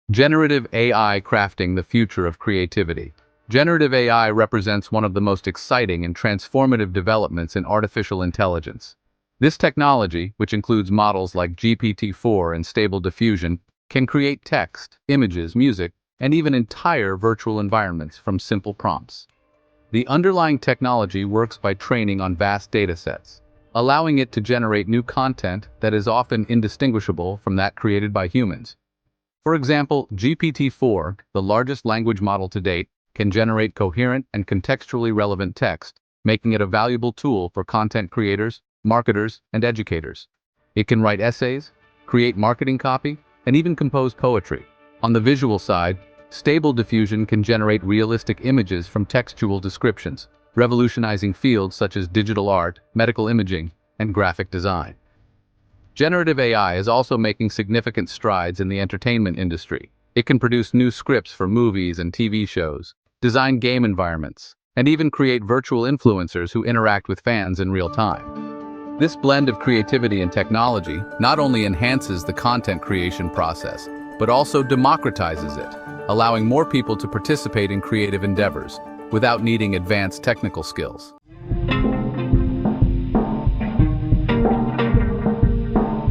Generative AI crafting the future of creativity. Generative AI represents one of the most exciting and transformative developments in artificial intelligence. This technology, which includes models like GPT-4 and Stable Diffusion, can create text, images, music, and even entire virtual environments from simple prompts. The underlying technology works by training on vast datasets, allowing it to generate new content that is often indistinguishable from that created by humans. For example, GPT-4, the largest language model to date, can generate coherent and contextually relevant text, making it a valuable tool for content creators, marketers, and educators. It can write essays, create marketing copy, and even compose poetry. On the visual side, Stable Diffusion can generate realistic images from textual descriptions, revolutionizing fields such as digital art, medical imaging, and graphic design. Generative AI is also making significant strides in the entertainment industry. It can produce new scripts for movies and TV shows, design game environments, and even create virtual influencers who interact with fans in real time. This blend of creativity and technology not only enhances the content creation process, but also democratizes it, allowing more people to participate in creative endeavors without needing advanced technical skills.